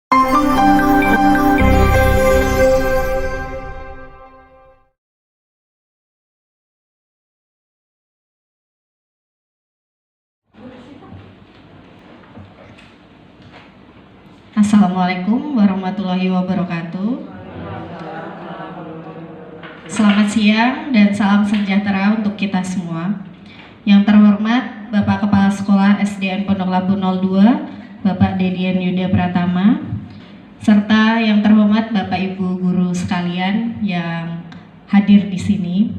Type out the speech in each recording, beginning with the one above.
Assalamualaikum warahmatullahi wabarakatuh. Selamat siang dan salam sejahtera untuk kita semua. Yang terhormat Bapak Kepala Sekolah SDN Pondok Labu 02, Bapak Dedian Yuda Pratama, serta yang terhormat Bapak Ibu guru sekalian yang hadir di sini.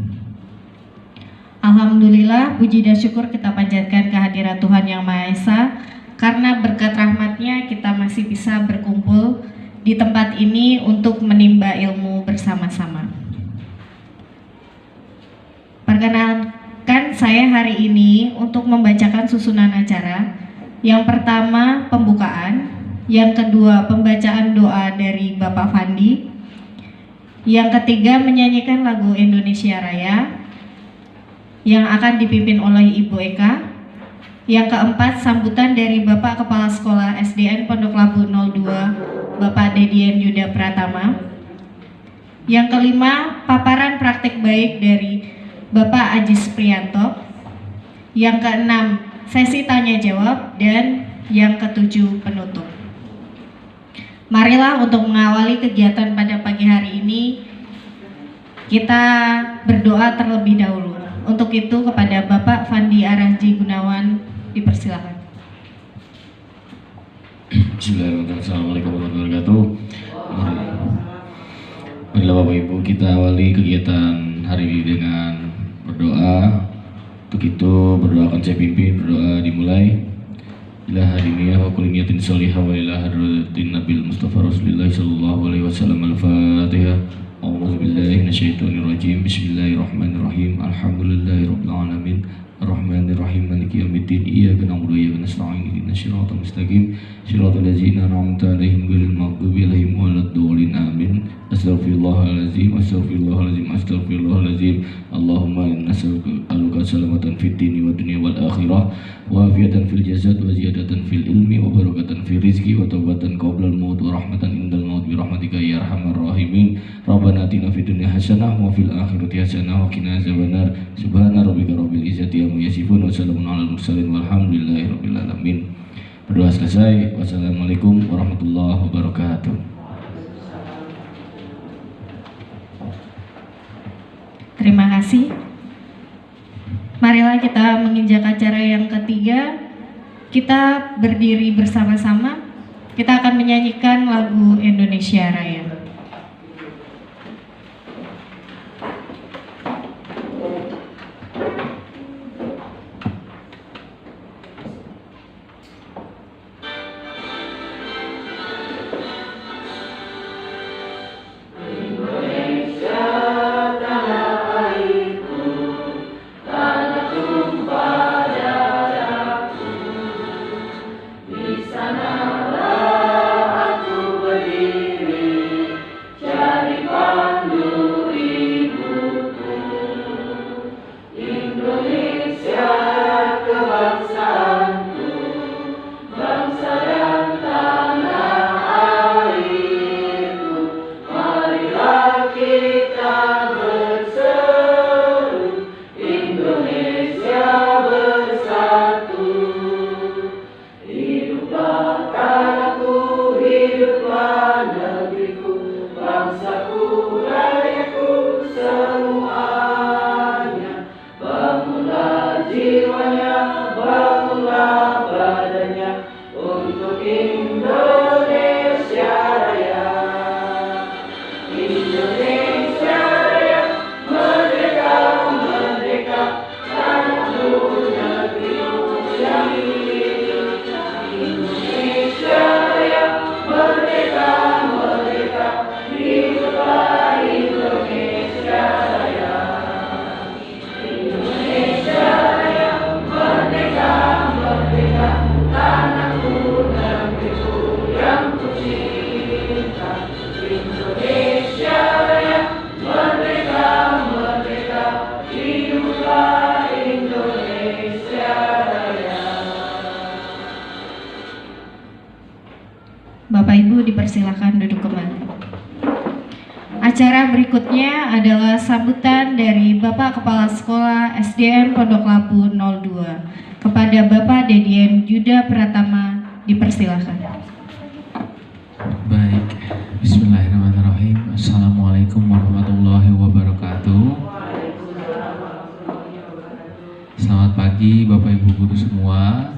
Alhamdulillah, puji dan syukur kita panjatkan kehadiran Tuhan Yang Maha Esa, karena berkat rahmat-Nya kita masih bisa berkumpul di tempat ini untuk menimba ilmu bersama-sama. Perkenalkan saya hari ini untuk membacakan susunan acara. Yang pertama pembukaan, yang kedua pembacaan doa dari Bapak Fandi, yang ketiga menyanyikan lagu Indonesia Raya yang akan dipimpin oleh Ibu Eka. Yang keempat, sambutan dari Bapak Kepala Sekolah SDN Pondok Labu 02, Bapak Dedian Yuda Pratama. Yang kelima, paparan praktik baik dari Bapak Ajis Prianto. Yang keenam, sesi tanya jawab. Dan yang ketujuh, penutup. Marilah untuk mengawali kegiatan pada pagi hari ini, kita berdoa terlebih dahulu. Untuk itu kepada Bapak Fandi Arahji Gunawan, dipersilakan. Bismillahirrahmanirrahim. Assalamualaikum warahmatullahi wabarakatuh. Marilah Bapak Ibu, kita awali kegiatan hari ini dengan berdoa. Untuk itu berdoa akan saya pimpin, berdoa dimulai. Ila hadiniyah wa kulli niyatin sholihah wa ila hadratin Nabil Mustafa Rasulillah sallallahu alaihi wasallam. Al-Fatihah. A'udzu billahi minasyaitonir rajim. Bismillahirrahmanirrahim. Alhamdulillahirabbil alamin. Ar-Rahmanir-Rahim, Maliki Yaumiddin. Iyyaka na'budu wa iyyaka nasta'in. Ihdinas siratal mustaqim, siratal ladzina an'amta 'alaihim ghairil maghdubi 'alaihim waladdallin. Amin. Astaghfirullahalazim, astaghfirullahalazim, astaghfirullahalazim. Allahumma inna nas'aluka salamatan fid dini wad dunya wal akhirah, wa afiatan fil jasad, wa ziyadatan fil ilmi, wa barakatan fil rizqi, wa taubatan qablal maut, wa rahmatan indal maut bi rahmatika ya arhamar rahimin. Rabbana atina fid dunya hasanah wa fil akhirati hasanah wa qina azabannar. Subhana rabbika rabbil izzati amma yasifun wa salamun alal mursalin walhamdulillahi rabbil alamin. Berdoa selesai. Wassalamualaikum warahmatullahi wabarakatuh. Terima kasih. Marilah kita menginjak acara yang ketiga. Kita berdiri bersama-sama. Kita akan menyanyikan lagu Indonesia Raya. Indonesia Raya, merdeka. dipersilakan duduk kembali. Acara berikutnya adalah sambutan dari Bapak Kepala Sekolah SDN Pondok Labu 02. Kepada Bapak Dedian Yuda Pratama, dipersilakan. Baik, bismillahirrahmanirrahim. Assalamualaikum warahmatullahi wabarakatuh. Selamat pagi Bapak Ibu Guru semua.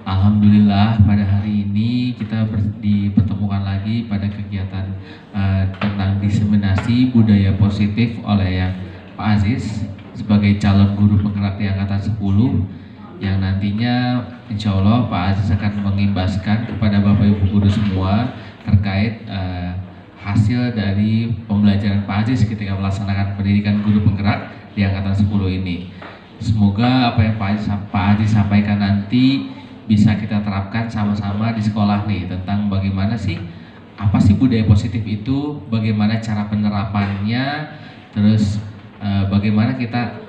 Alhamdulillah pada hari ini kita dipertemukan lagi pada kegiatan tentang diseminasi budaya positif oleh yang Pak Aziz sebagai calon guru penggerak di angkatan 10, yang nantinya insya Allah Pak Aziz akan mengimbaskan kepada Bapak Ibu Guru semua terkait hasil dari pembelajaran Pak Aziz ketika melaksanakan pendidikan guru penggerak di angkatan 10 ini. Semoga apa yang Pak Aziz sampaikan nanti bisa kita terapkan sama-sama di sekolah nih, tentang bagaimana sih, apa sih budaya positif itu, bagaimana cara penerapannya, terus bagaimana kita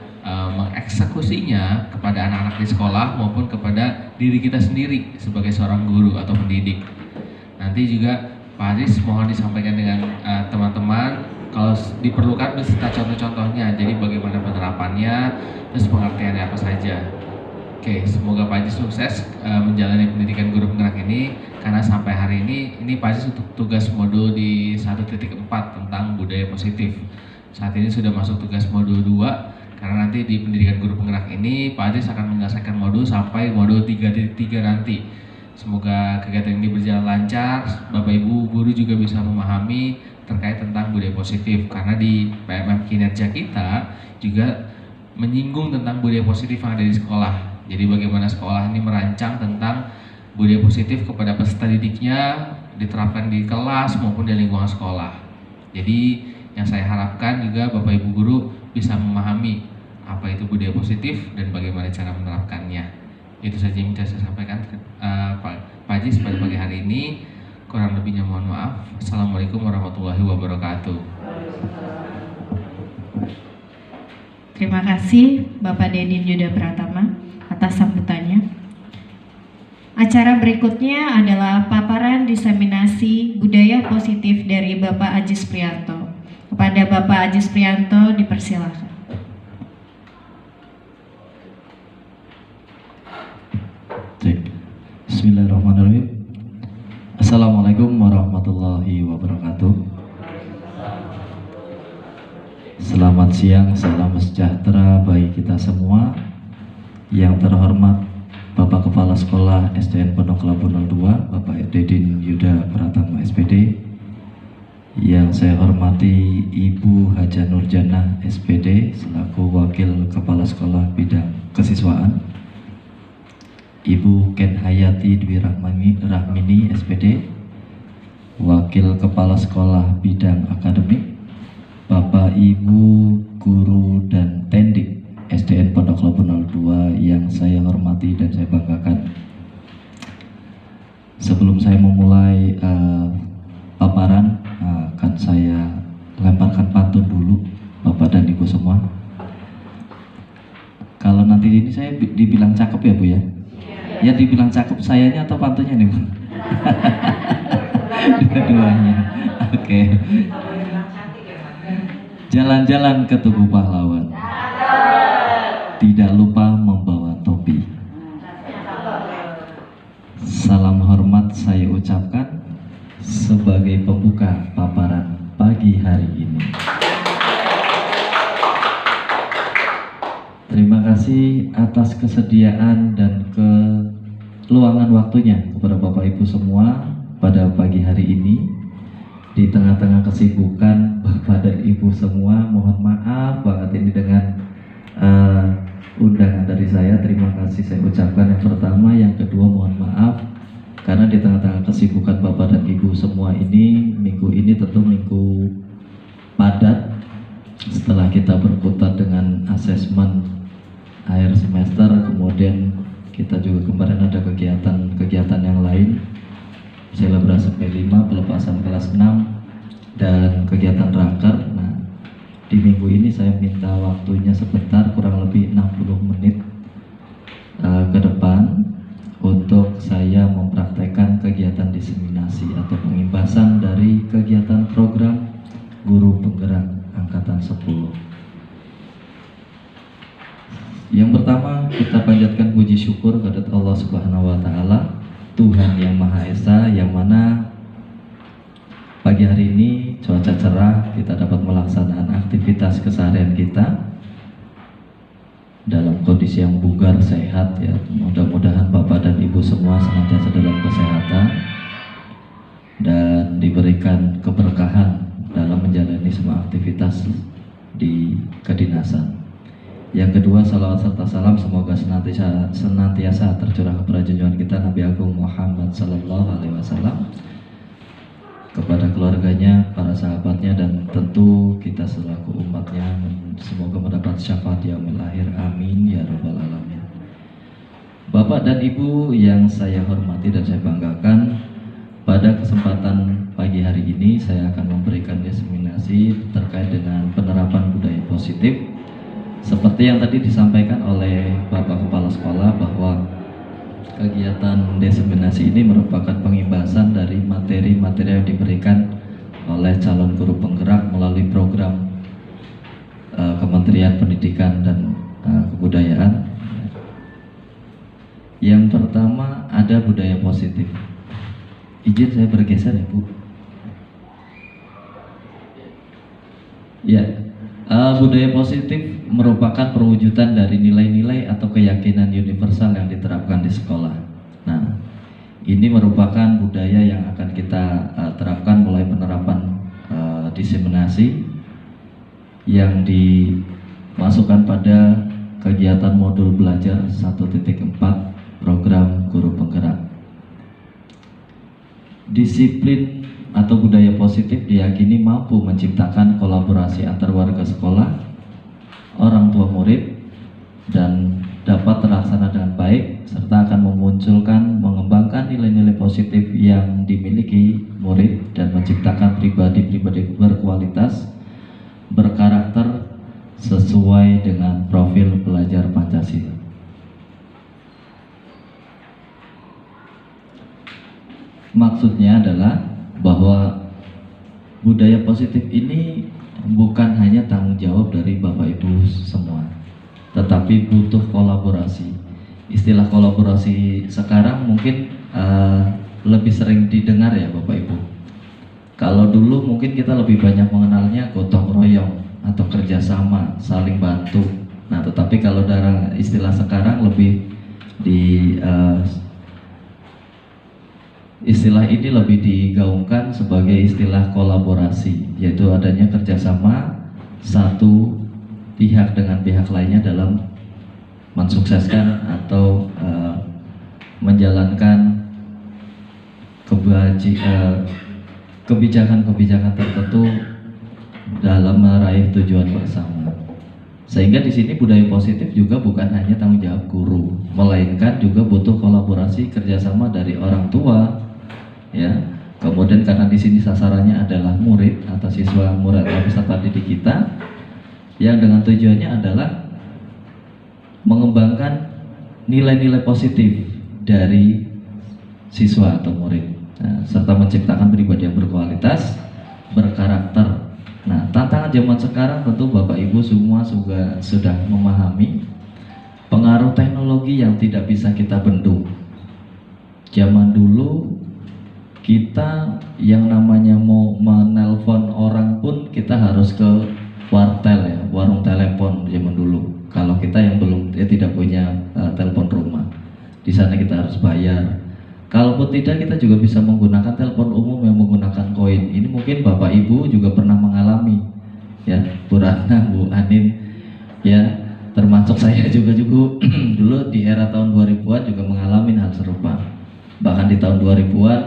mengeksekusinya kepada anak-anak di sekolah maupun kepada diri kita sendiri sebagai seorang guru atau pendidik. Nanti juga Pak Aziz mohon disampaikan dengan teman-teman kalau diperlukan beserta contoh-contohnya, jadi bagaimana penerapannya, terus pengertiannya apa saja. Oke, semoga Pak Aziz sukses menjalani pendidikan guru penggerak ini, karena sampai hari ini Pak Aziz untuk tugas modul di 1.4 tentang budaya positif. Saat ini sudah masuk tugas modul 2, karena nanti di pendidikan guru penggerak ini Pak Aziz akan menyelesaikan modul sampai modul 3.3 nanti. Semoga kegiatan ini berjalan lancar, Bapak Ibu guru juga bisa memahami terkait tentang budaya positif, karena di PMM kinerja kita juga menyinggung tentang budaya positif yang ada di sekolah. Jadi bagaimana sekolah ini merancang tentang budaya positif kepada peserta didiknya, diterapkan di kelas maupun di lingkungan sekolah. Jadi yang saya harapkan juga Bapak Ibu guru bisa memahami apa itu budaya positif dan bagaimana cara menerapkannya. Itu saja yang bisa saya sampaikan Pak Aziz pada pagi hari ini. Kurang lebihnya mohon maaf. Assalamualaikum warahmatullahi wabarakatuh. Terima kasih Bapak Dedin Yuda Pratama atas sambutannya. Acara berikutnya adalah paparan diseminasi budaya positif dari Bapak Ajis Prianto. Kepada Bapak Ajis Prianto dipersilakan. Bismillahirrahmanirrahim. Assalamualaikum warahmatullahi wabarakatuh. Selamat siang, salam sejahtera bagi kita semua. Yang terhormat Bapak Kepala Sekolah SDN Pondok Labu 02, Bapak Dedin Yuda Pratama SPD. Yang saya hormati Ibu Haja Nurjana SPD selaku Wakil Kepala Sekolah Bidang Kesiswaan. Ibu Ken Hayati Dwi Rahmini SPD, Wakil Kepala Sekolah Bidang Akademik. Bapak Ibu Guru dan Tendik SDN Pondok Labu 02 yang saya hormati dan saya banggakan. Sebelum saya memulai paparan, akan saya lemparkan pantun dulu Bapak dan Ibu semua. Kalau nanti ini saya dibilang cakep ya Bu ya? Ya dibilang cakep sayanya atau pantunnya nih Bu? Dua-duanya. Oke. Jalan-jalan ke Tugu Pahlawan, tidak lupa membawa topi. Salam hormat saya ucapkan sebagai pembuka paparan pagi hari ini. Terima kasih atas kesediaan dan keluangan waktunya kepada Bapak Ibu semua pada pagi hari ini. Di tengah-tengah kesibukan Bapak dan Ibu semua, mohon maaf banget ini dengan undangan dari saya. Terima kasih saya ucapkan yang pertama. Yang kedua mohon maaf karena di tengah-tengah kesibukan Bapak dan Ibu semua ini, minggu ini tentu minggu padat setelah kita berkutat dengan asesmen akhir semester, kemudian kita juga kemarin ada kegiatan yang lain, selebrasi P5, pelepasan kelas 6, dan kegiatan raker. Nah, di minggu ini saya minta waktunya sebentar, kurang lebih 60 menit ke depan untuk saya mempraktekkan kegiatan diseminasi atau pengimbasan dari kegiatan program Guru Penggerak Angkatan 10. Yang pertama, kita panjatkan puji syukur kepada Allah Subhanahu wa taala, Tuhan yang Maha Esa, yang mana pagi hari ini cuaca cerah, kita dapat melaksanakan aktivitas keseharian kita dalam kondisi yang bugar, sehat ya. Mudah-mudahan Bapak dan Ibu semua senantiasa dalam kesehatan dan diberikan keberkahan dalam menjalani semua aktivitas di kedinasan. Yang kedua, salawat serta salam semoga senantiasa tercurah kepada junjungan kita Nabi Agung Muhammad Sallallahu Alaihi Wasallam, kepada keluarganya, para sahabatnya, dan tentu kita selaku umatnya. Semoga mendapat syafaat yaumil akhir, amin ya rabbal alamin. Bapak dan Ibu yang saya hormati dan saya banggakan, pada kesempatan pagi hari ini saya akan memberikan diseminasi terkait dengan penerapan budaya positif. Seperti yang tadi disampaikan oleh Bapak Kepala Sekolah bahwa kegiatan diseminasi ini merupakan pengimbasan dari materi-materi yang diberikan oleh calon guru penggerak melalui program Kementerian Pendidikan dan Kebudayaan. Yang pertama ada budaya positif. Izin saya bergeser ya Bu. Ya, budaya positif merupakan perwujudan dari nilai-nilai atau keyakinan universal yang diterapkan di sekolah. Nah, ini merupakan budaya yang akan kita terapkan mulai penerapan diseminasi yang dimasukkan pada kegiatan modul belajar 1.4 program Guru Penggerak. Disiplin atau budaya positif diyakini mampu menciptakan kolaborasi antar warga sekolah, orang tua murid, dan dapat terlaksana dengan baik, serta akan mengembangkan nilai-nilai positif yang dimiliki murid dan menciptakan pribadi-pribadi berkualitas, berkarakter sesuai dengan profil pelajar Pancasila. Maksudnya adalah bahwa budaya positif ini bukan hanya tanggung jawab dari Bapak Ibu semua, tetapi butuh kolaborasi. Istilah kolaborasi sekarang mungkin lebih sering didengar ya Bapak Ibu. Kalau dulu mungkin kita lebih banyak mengenalnya gotong royong atau kerjasama, saling bantu. Nah, tetapi kalau dalam istilah sekarang lebih istilah ini lebih digaungkan sebagai istilah kolaborasi, yaitu adanya kerjasama satu pihak dengan pihak lainnya dalam mensukseskan atau menjalankan kebijakan-kebijakan tertentu dalam meraih tujuan bersama. Sehingga di sini budaya positif juga bukan hanya tanggung jawab guru, melainkan juga butuh kolaborasi kerjasama dari orang tua, ya. Kemudian karena di sini sasarannya adalah murid atau siswa murid atau peserta didik kita, yang dengan tujuannya adalah mengembangkan nilai-nilai positif dari siswa atau murid. Nah, serta menciptakan pribadi yang berkualitas, berkarakter. Nah, tantangan zaman sekarang tentu Bapak Ibu semua sudah memahami pengaruh teknologi yang tidak bisa kita bendung. Zaman dulu kita yang namanya mau menelpon orang pun kita harus ke wartel ya, warung telepon zaman dulu. Kalau kita yang tidak punya telepon rumah, di sana kita harus bayar. Kalaupun tidak, kita juga bisa menggunakan telepon umum yang menggunakan koin. Ini mungkin Bapak Ibu juga pernah mengalami, ya, Bu Ratna, Bu Anin, ya, termasuk saya juga dulu di era tahun 2000-an juga mengalami hal serupa. Bahkan di tahun 2000-an,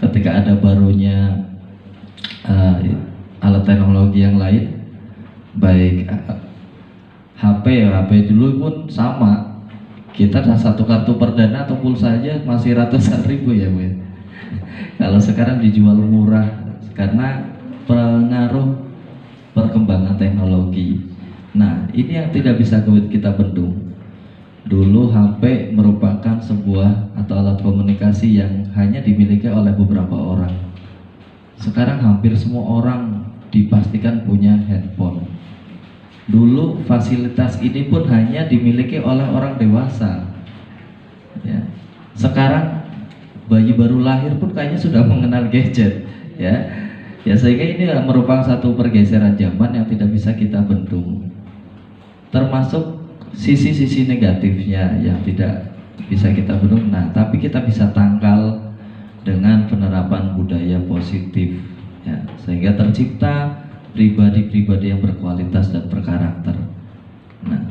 ketika ada barunya alat teknologi yang lain, baik HP dulu pun sama. Kita satu kartu perdana atau pulsa aja masih ratusan ribu ya Bu. Kalau sekarang dijual murah karena pengaruh perkembangan teknologi. Nah, ini yang tidak bisa kita bendung. Dulu HP merupakan sebuah atau alat komunikasi yang hanya dimiliki oleh beberapa orang. Sekarang hampir semua orang dipastikan punya handphone. Dulu fasilitas ini pun hanya dimiliki oleh orang dewasa. Ya. Sekarang bayi baru lahir pun kayaknya sudah mengenal gadget, ya. Ya, sehingga ini merupakan satu pergeseran zaman yang tidak bisa kita bendung. Termasuk sisi-sisi negatifnya yang tidak bisa kita bendung. Nah, tapi kita bisa tangkal dengan penerapan budaya positif, ya, sehingga tercipta pribadi-pribadi yang berkualitas dan berkarakter. Nah,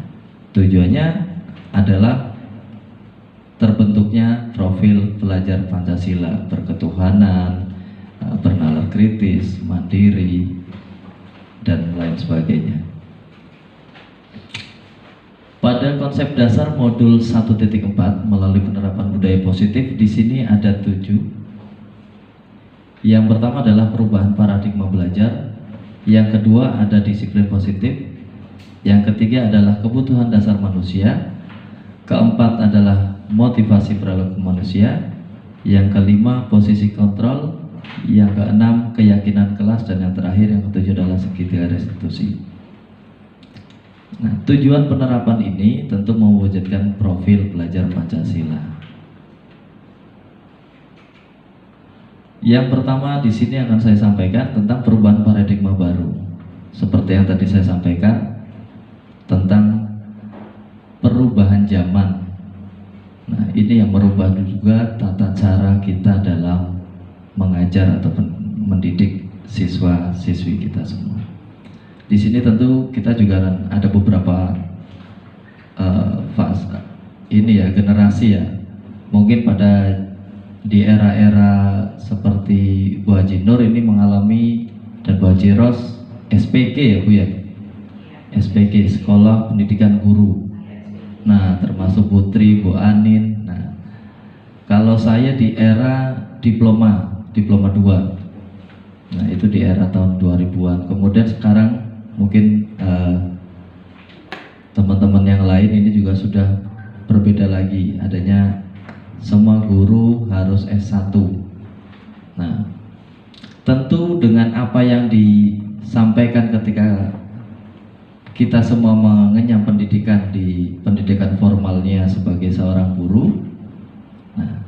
tujuannya adalah terbentuknya profil pelajar Pancasila, berketuhanan, bernalar kritis, mandiri, dan lain sebagainya. Pada konsep dasar modul 1.4 melalui penerapan budaya positif, di sini ada 7. Yang pertama adalah perubahan paradigma belajar. Yang kedua ada disiplin positif. Yang ketiga adalah kebutuhan dasar manusia. Keempat adalah motivasi perilaku manusia. Yang kelima posisi kontrol. Yang keenam keyakinan kelas. Dan yang terakhir, yang ketujuh adalah segitiga restitusi. Nah, tujuan penerapan ini tentu mewujudkan profil pelajar Pancasila. Yang pertama di sini akan saya sampaikan tentang perubahan paradigma baru. Seperti yang tadi saya sampaikan tentang perubahan zaman. Nah, ini yang merubah juga tata cara kita dalam mengajar atau mendidik siswa-siswi kita semua. Di sini tentu kita juga ada beberapa fase ini ya, generasi ya. Mungkin pada di era-era seperti Bu Haji Nur ini mengalami, dan Bu Haji Ros SPG ya Bu ya, SPG Sekolah Pendidikan Guru. Nah, termasuk Putri, Bu Anin. Nah, kalau saya di era diploma 2. Nah, itu di era tahun 2000-an. Kemudian sekarang mungkin teman-teman yang lain ini juga sudah berbeda lagi, adanya semua guru harus S1. Nah, tentu dengan apa yang disampaikan ketika kita semua mengenyam pendidikan di pendidikan formalnya sebagai seorang guru, nah,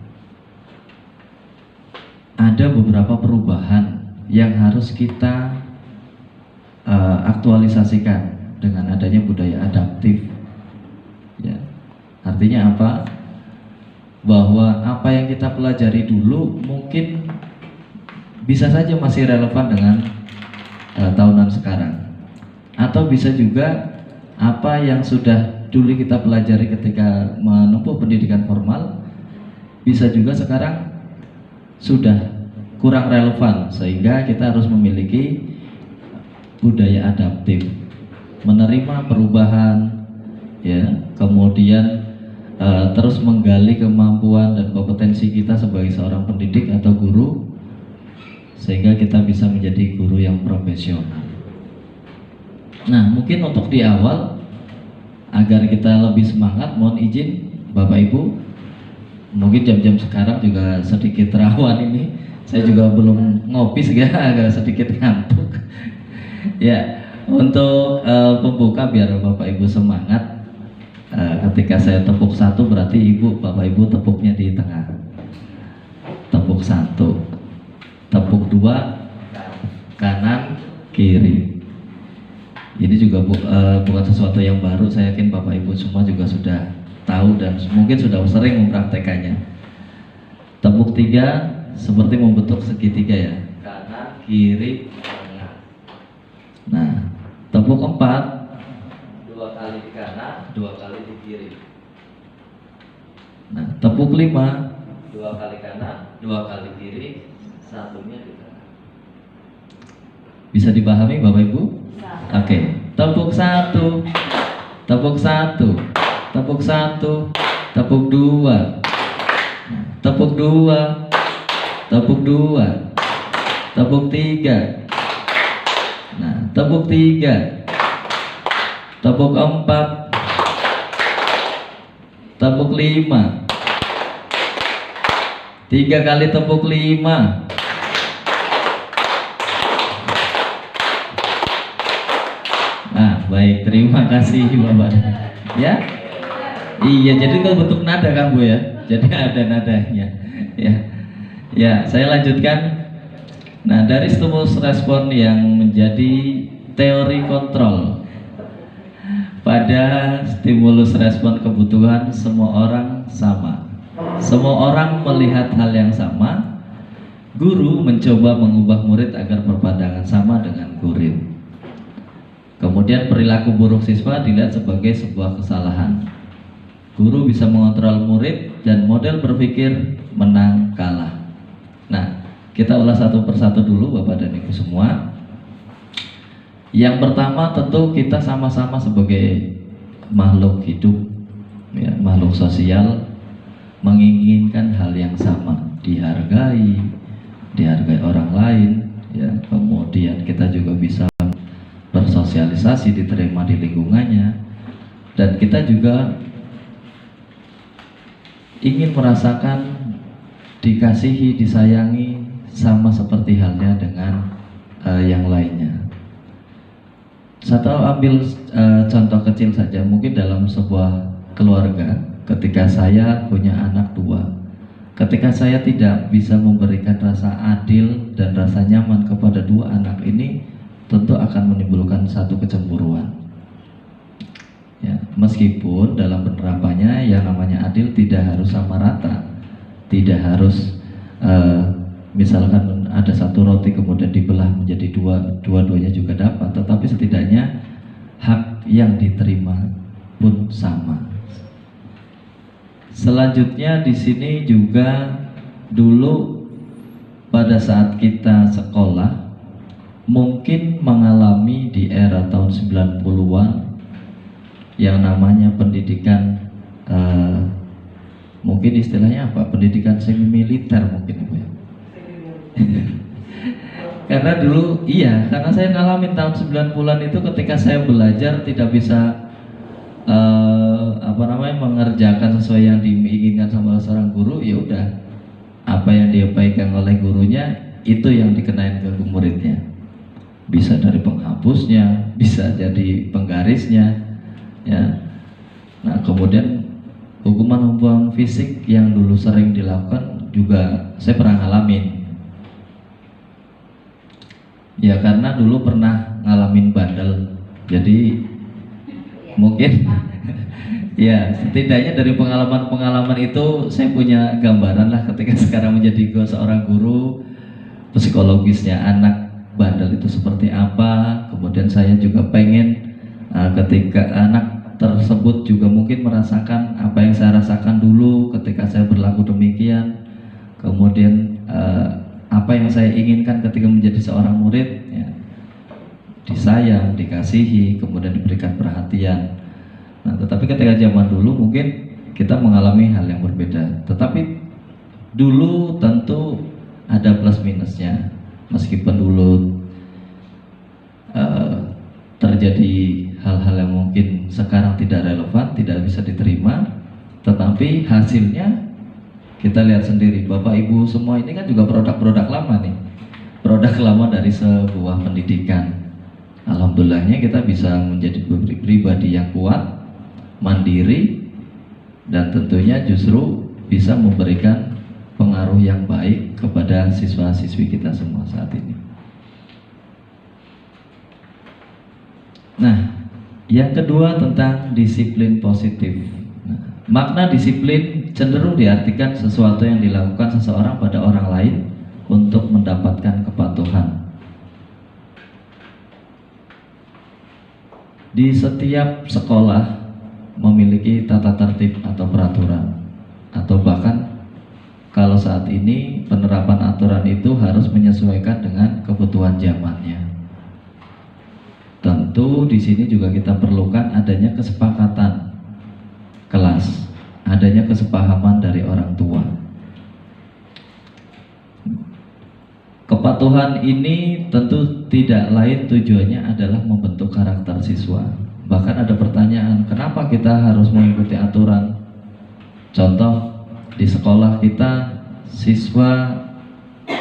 ada beberapa perubahan yang harus kita aktualisasikan dengan adanya budaya adaptif. Ya, artinya apa? Bahwa apa yang kita pelajari dulu mungkin bisa saja masih relevan dengan tahunan sekarang, atau bisa juga apa yang sudah dulu kita pelajari ketika menempuh pendidikan formal bisa juga sekarang sudah kurang relevan, sehingga kita harus memiliki budaya adaptif, menerima perubahan, ya, kemudian terus menggali kemampuan dan kompetensi kita sebagai seorang pendidik atau guru, sehingga kita bisa menjadi guru yang profesional. Nah, mungkin untuk di awal agar kita lebih semangat, mohon izin Bapak Ibu, mungkin jam-jam sekarang juga sedikit rawan ini, saya juga belum ngopi sehingga agak sedikit ngantuk. Ya, untuk pembuka biar Bapak Ibu semangat. Ketika saya tepuk 1 berarti Bapak Ibu tepuknya di tengah. Tepuk 1, tepuk 2, kanan, kiri. Ini juga bukan sesuatu yang baru. Saya yakin Bapak Ibu semua juga sudah tahu dan mungkin sudah sering mempraktekannya. Tepuk 3 seperti membentuk segitiga ya, kanan, kiri, tengah. Nah, tepuk 4 2 kali di kanan, 2 kali di kiri. Nah, tepuk 5 2 kali kanan, 2 kali kiri, satunya di tengah. Bisa dipahami Bapak Ibu? Oke, tepuk 1, tepuk 1, tepuk 1, tepuk 2, tepuk 2, tepuk 2, tepuk 3. Nah, tepuk 3, tepuk 4, tepuk 5, 3 kali tepuk 5, baik, terima kasih Bapak. Ya, iya, jadi itu bentuk nada kan Bu ya, jadi ada nadanya. Ya, ya, saya lanjutkan. Nah, dari stimulus respon yang menjadi teori kontrol, pada stimulus respon kebutuhan semua orang sama. Semua orang melihat hal yang sama. Guru mencoba mengubah murid agar berpandangan sama dengan murid. Kemudian perilaku buruk siswa dilihat sebagai sebuah kesalahan. Guru bisa mengontrol murid dan model berpikir menang kalah. Nah, kita ulas satu persatu dulu Bapak dan Ibu semua. Yang pertama tentu kita sama-sama sebagai makhluk hidup, ya, makhluk sosial, menginginkan hal yang sama, dihargai orang lain, ya. Kemudian kita juga bisa bersosialisasi, diterima di lingkungannya, dan kita juga ingin merasakan dikasihi, disayangi, sama seperti halnya dengan yang lainnya. Saya ambil contoh kecil saja, mungkin dalam sebuah keluarga, ketika saya punya anak dua, ketika saya tidak bisa memberikan rasa adil dan rasa nyaman kepada dua anak ini, tentu akan menimbulkan satu kecemburuan. Ya, meskipun dalam penerapannya yang namanya adil tidak harus sama rata, tidak harus misalkan ada satu roti kemudian dibelah menjadi dua-duanya juga dapat, tetapi setidaknya hak yang diterima pun sama. Selanjutnya di sini juga dulu pada saat kita sekolah mungkin mengalami di era tahun 90-an yang namanya pendidikan mungkin istilahnya apa? Pendidikan semi militer mungkin Ibu ya. Karena dulu karena saya ngalamin tahun 90-an itu ketika saya belajar tidak bisa mengerjakan sesuai yang diinginkan sama seorang guru, ya udah apa yang dipegang oleh gurunya itu yang dikenain ke muridnya. Bisa dari penghapusnya, bisa jadi penggarisnya, ya. Nah, kemudian hukuman fisik yang dulu sering dilakukan juga saya pernah ngalamin. Ya karena dulu pernah ngalamin bandel, jadi mungkin ya setidaknya dari pengalaman-pengalaman itu saya punya gambaran lah ketika sekarang menjadi seorang guru, psikologisnya anak bandel itu seperti apa. Kemudian saya juga pengen ketika anak tersebut juga mungkin merasakan apa yang saya rasakan dulu ketika saya berlaku demikian. Kemudian apa yang saya inginkan ketika menjadi seorang murid, ya, disayang, dikasihi, kemudian diberikan perhatian. Nah, tetapi ketika zaman dulu mungkin kita mengalami hal yang berbeda. Tetapi dulu tentu ada plus minusnya. Meskipun dulu terjadi hal-hal yang mungkin sekarang tidak relevan, tidak bisa diterima, tetapi hasilnya kita lihat sendiri. Bapak Ibu semua ini kan juga produk-produk lama nih, produk lama dari sebuah pendidikan. Alhamdulillahnya kita bisa menjadi pribadi yang kuat, mandiri, dan tentunya justru bisa memberikan pengaruh yang baik kepada siswa-siswi kita semua saat ini. Nah, yang kedua tentang disiplin positif. Nah, makna disiplin cenderung diartikan sesuatu yang dilakukan seseorang pada orang lain untuk mendapatkan kepatuhan. Di setiap sekolah memiliki tata tertib atau peraturan, atau bahkan kalau saat ini penerapan aturan itu harus menyesuaikan dengan kebutuhan zamannya. Tentu di sini juga kita perlukan adanya kesepakatan kelas, adanya kesepahaman dari orang tua. Kepatuhan ini tentu tidak lain tujuannya adalah membentuk karakter siswa. Bahkan ada pertanyaan, kenapa kita harus mengikuti aturan? Contoh, di sekolah kita siswa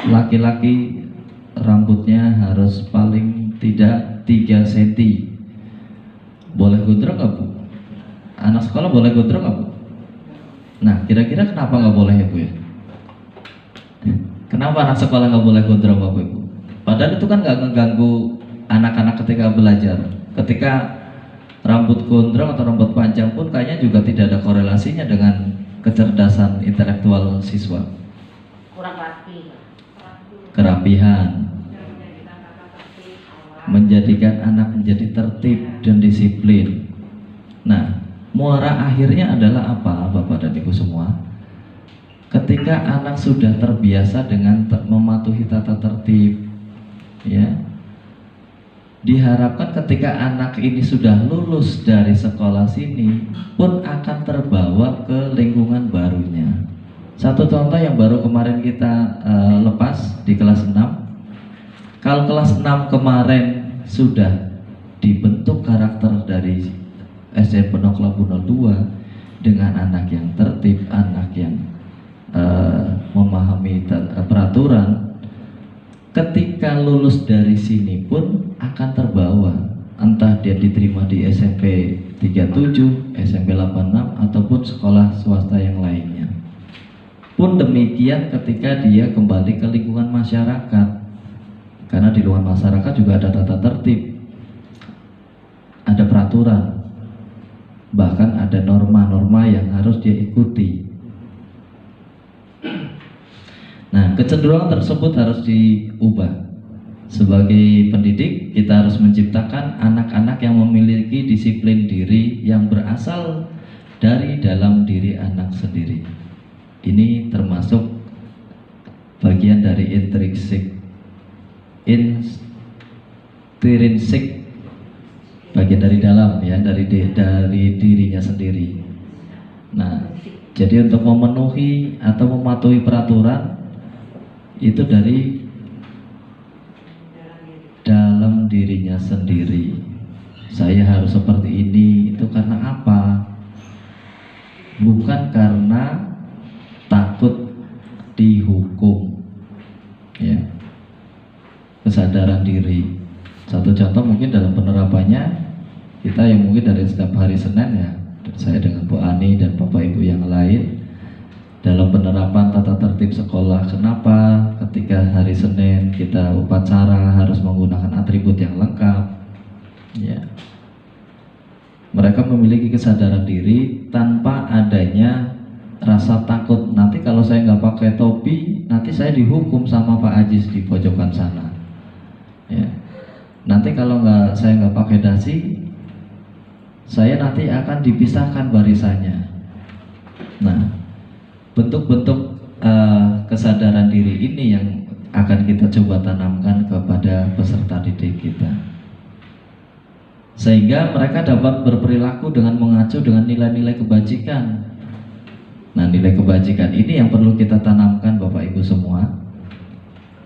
laki-laki rambutnya harus paling tidak 3 cm. Boleh gondrong nggak Bu? Anak sekolah boleh gondrong nggak Bu? Nah, kira-kira kenapa nggak boleh ya Bu ya? Kenapa anak sekolah nggak boleh gondrong Bapak Ibu? Padahal itu kan nggak ngeganggu anak-anak ketika belajar. Ketika rambut gondrong atau rambut panjang pun kayaknya juga tidak ada korelasinya dengan kecerdasan intelektual siswa. Kurang rapi. Kerapihan, menjadikan anak menjadi tertib dan disiplin. Nah, muara akhirnya adalah apa Bapak dan Ibu semua? Ketika anak sudah terbiasa dengan mematuhi tata tertib, ya, diharapkan ketika anak ini sudah lulus dari sekolah sini pun akan terbawa ke lingkungan barunya. Satu contoh yang baru kemarin kita lepas di kelas 6. Kalau kelas 6 kemarin sudah dibentuk karakter dari SDN Pondok Labu 02 dengan anak yang tertib, anak yang memahami peraturan, ketika lulus dari sini pun akan terbawa, entah dia diterima di SMP 37, SMP 86 ataupun sekolah swasta yang lainnya. Pun demikian ketika dia kembali ke lingkungan masyarakat, karena di lingkungan masyarakat juga ada tata tertib, ada peraturan, bahkan ada norma-norma yang harus dia ikuti. Nah, kecenderungan tersebut harus diubah. Sebagai pendidik, kita harus menciptakan anak-anak yang memiliki disiplin diri yang berasal dari dalam diri anak sendiri. Ini termasuk bagian dari intrinsik, bagian dari dalam ya, dari dirinya sendiri. Nah, jadi untuk memenuhi atau mematuhi peraturan itu dari dalam dirinya sendiri. Saya harus seperti ini, itu karena apa? Bukan karena takut dihukum, ya. Kesadaran diri. Satu contoh mungkin dalam penerapannya, kita yang mungkin dari setiap hari Senin ya, saya dengan Bu Ani dan Bapak Ibu yang lain, dalam penerapan tata tertib sekolah. Kenapa ketika hari Senin kita upacara harus menggunakan atribut yang lengkap, ya. Mereka memiliki kesadaran diri tanpa adanya rasa takut, nanti kalau saya nggak pakai topi nanti saya dihukum sama Pak Ajis di pojokan sana, ya. Nanti kalau saya nggak pakai dasi, saya nanti akan dipisahkan barisannya. Nah, bentuk-bentuk kesadaran diri ini yang akan kita coba tanamkan kepada peserta didik kita, sehingga mereka dapat berperilaku dengan mengacu dengan nilai-nilai kebajikan. Nah, nilai kebajikan ini yang perlu kita tanamkan Bapak Ibu semua,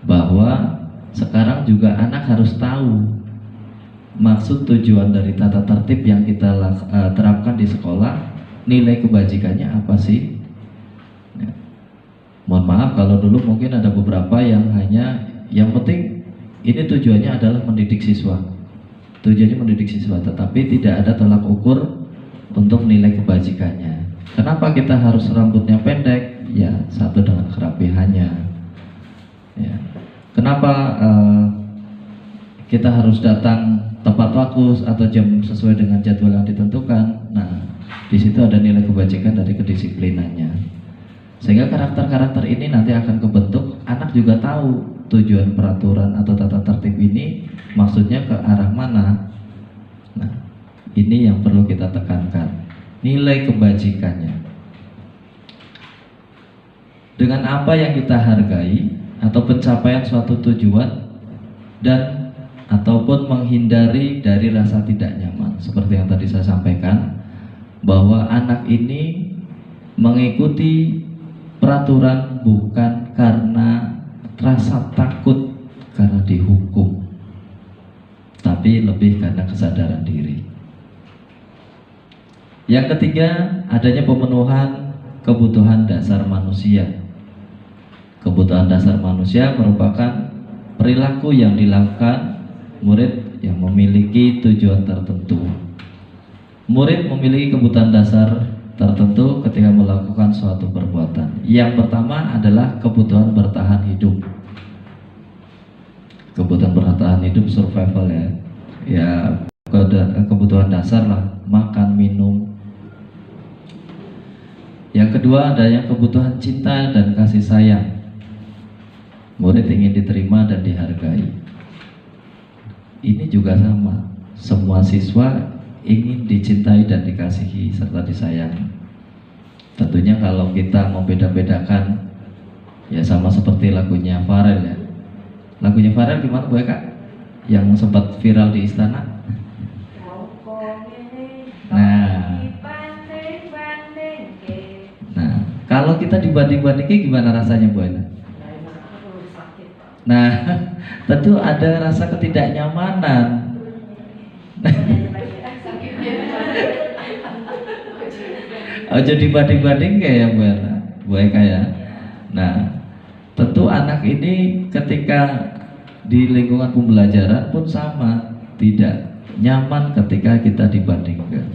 bahwa sekarang juga anak harus tahu maksud tujuan dari tata tertib yang kita terapkan di sekolah, nilai kebajikannya apa sih? Ya. Mohon maaf kalau dulu mungkin ada beberapa yang hanya yang penting ini tujuannya adalah mendidik siswa, tetapi tidak ada tolak ukur untuk nilai kebajikannya. Kenapa kita harus rambutnya pendek? Ya, satu dengan kerapihannya. Ya. Kenapa kita harus datang tepat waktu atau jam sesuai dengan jadwal yang ditentukan? Nah, di situ ada nilai kebajikan dari kedisiplinannya. Sehingga karakter-karakter ini nanti akan kebentuk, anak juga tahu tujuan peraturan atau tata tertib ini maksudnya ke arah mana. Nah, ini yang perlu kita tekankan, nilai kebajikannya. Dengan apa yang kita hargai atau pencapaian suatu tujuan dan ataupun menghindari dari rasa tidak nyaman. Seperti yang tadi saya sampaikan, bahwa anak ini mengikuti peraturan bukan karena rasa takut karena dihukum, tapi lebih karena kesadaran diri. Yang ketiga, adanya pemenuhan kebutuhan dasar manusia. Kebutuhan dasar manusia merupakan perilaku yang dilakukan murid yang memiliki tujuan tertentu. Murid memiliki kebutuhan dasar tertentu ketika melakukan suatu perbuatan. Yang pertama adalah kebutuhan bertahan hidup. Kebutuhan bertahan hidup, survival ya. Ya, kebutuhan dasar lah, makan, minum. Yang kedua ada yang kebutuhan cinta dan kasih sayang. Murid ingin diterima dan dihargai. Ini juga sama. Semua siswa ingin dicintai dan dikasihi serta disayangi. Tentunya kalau kita membeda-bedakan, ya sama seperti lagunya Farel ya. Lagunya Farel gimana Bu Eka? Yang sempat viral di istana. Nah, kalau kita dibanding-bandingin gimana rasanya Bu Eka? Nah, tentu ada rasa ketidaknyamanan. Oh, jadi banding-banding kayak Bu Eka ya. Nah, tentu anak ini ketika di lingkungan pembelajaran pun sama, tidak nyaman ketika kita dibandingkan.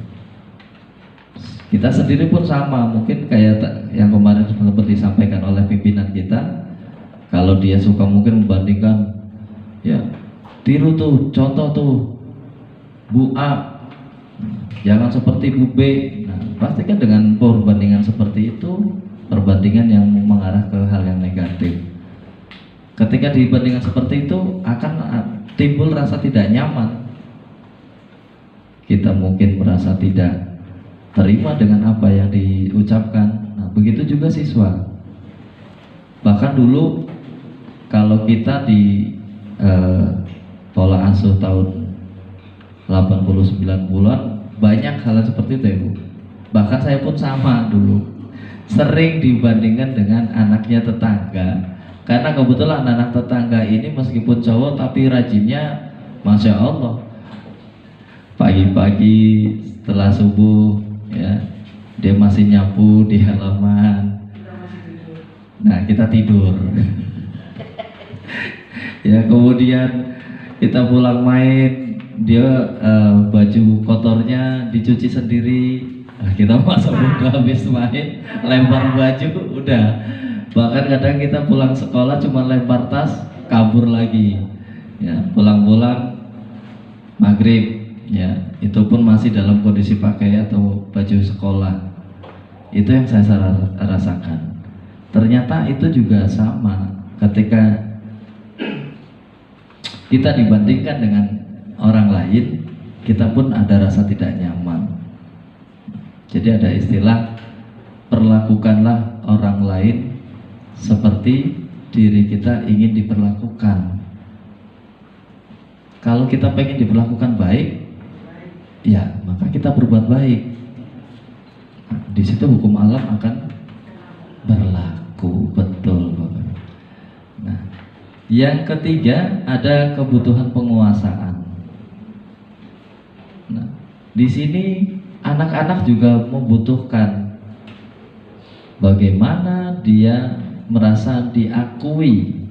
Kita sendiri pun sama, mungkin kayak yang kemarin sempat disampaikan oleh pimpinan kita. Kalau dia suka mungkin membandingkan, ya tiru tuh, contoh tuh Bu A, jangan seperti Bu B. Nah, pasti kan dengan perbandingan seperti itu, perbandingan yang mengarah ke hal yang negatif. Ketika dibandingkan seperti itu akan timbul rasa tidak nyaman. Kita mungkin merasa tidak terima dengan apa yang diucapkan. Nah, begitu juga siswa. Bahkan dulu kalau kita di pola asuh tahun 89 bulan banyak hal seperti itu ya Bu. Bahkan saya pun sama dulu, sering dibandingkan dengan anaknya tetangga. Karena kebetulan anak tetangga ini meskipun cowok tapi rajinnya Masya Allah. Pagi-pagi setelah subuh ya, dia masih nyapu di halaman. Nah, kita tidur. Ya, kemudian kita pulang main, dia baju kotornya dicuci sendiri. Nah, kita masa bodoh habis main, lempar baju, udah. Bahkan kadang kita pulang sekolah cuma lempar tas, kabur lagi. Ya, pulang-pulang maghrib, ya, itu pun masih dalam kondisi pakai atau baju sekolah. Itu yang saya rasakan. Ternyata itu juga sama ketika kita dibandingkan dengan orang lain, kita pun ada rasa tidak nyaman. Jadi ada istilah, perlakukanlah orang lain seperti diri kita ingin diperlakukan. Kalau kita pengen diperlakukan baik, ya maka kita berbuat baik. Nah, di situ hukum alam akan berlaku, betul Bapak. Nah, yang ketiga ada kebutuhan penguasaan. Nah, di sini anak-anak juga membutuhkan bagaimana dia merasa diakui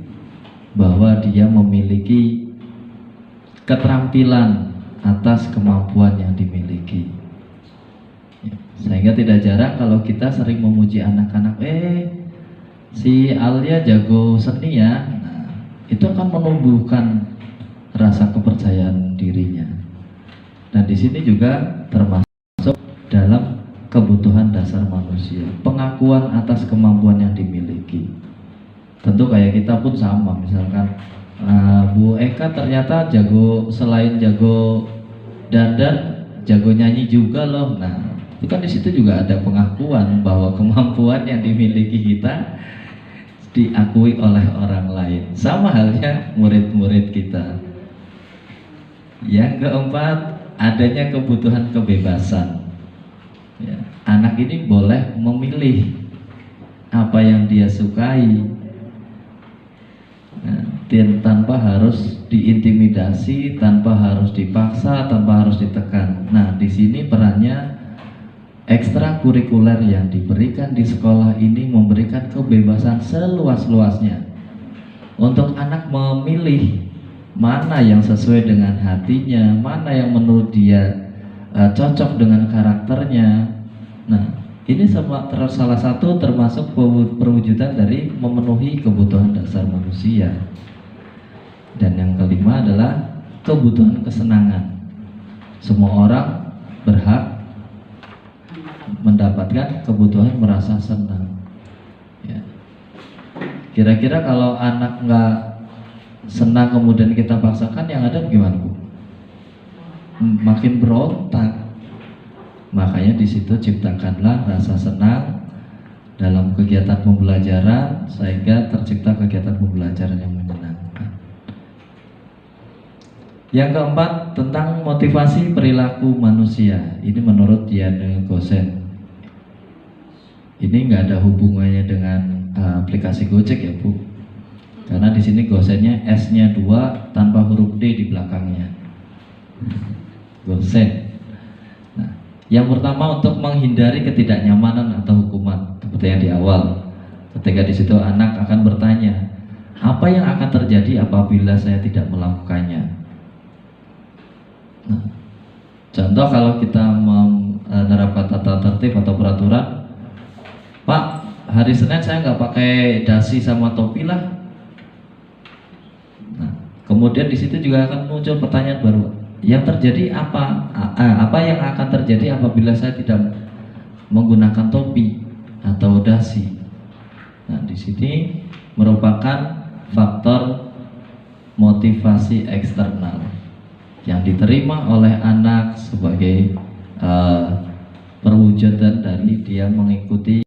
bahwa dia memiliki keterampilan atas kemampuan yang dimiliki. Sehingga tidak jarang kalau kita sering memuji anak-anak, si Alia jago seni ya. Nah, itu akan menumbuhkan rasa kepercayaan dirinya. Dan di sini juga termasuk dalam kebutuhan dasar manusia, pengakuan atas kemampuan yang dimiliki. Tentu kayak kita pun sama, misalkan Bu Eka ternyata jago, selain jago dandan, jago nyanyi juga loh. Nah, itu kan di situ juga ada pengakuan bahwa kemampuan yang dimiliki kita diakui oleh orang lain. Sama halnya murid-murid kita. Yang keempat, adanya kebutuhan kebebasan. Ya, anak ini boleh memilih apa yang dia sukai, nah, tanpa harus diintimidasi, tanpa harus dipaksa, tanpa harus ditekan. Nah, di sini perannya ekstrakurikuler yang diberikan di sekolah ini memberikan kebebasan seluas-luasnya untuk anak memilih mana yang sesuai dengan hatinya, mana yang menurut dia cocok dengan karakternya. Nah, ini salah satu termasuk perwujudan dari memenuhi kebutuhan dasar manusia. Dan yang kelima adalah kebutuhan kesenangan. Semua orang berhak mendapatkan kebutuhan merasa senang. Ya. Kira-kira kalau anak nggak senang kemudian kita paksakan, yang ada gimana, Bu? Makin berontak. Makanya di situ ciptakanlah rasa senang dalam kegiatan pembelajaran sehingga tercipta kegiatan pembelajaran yang menyenangkan. Yang keempat, tentang motivasi perilaku manusia. Ini menurut Diane Gosen. Ini nggak ada hubungannya dengan aplikasi Gojek ya, Bu. Karena di sini Gosennya S-nya 2 tanpa huruf D di belakangnya. Gosen. Nah, yang pertama, untuk menghindari ketidaknyamanan atau hukuman, seperti yang di awal. Ketika di situ anak akan bertanya, apa yang akan terjadi apabila saya tidak melakukannya? Nah, contoh kalau kita menerapkan tata tertib atau peraturan, Pak, hari Senin saya nggak pakai dasi sama topi lah. Nah, kemudian di situ juga akan muncul pertanyaan baru. Yang terjadi apa? Apa yang akan terjadi apabila saya tidak menggunakan topi atau dasi? Nah, di sini merupakan faktor motivasi eksternal yang diterima oleh anak sebagai perwujudan dari dia mengikuti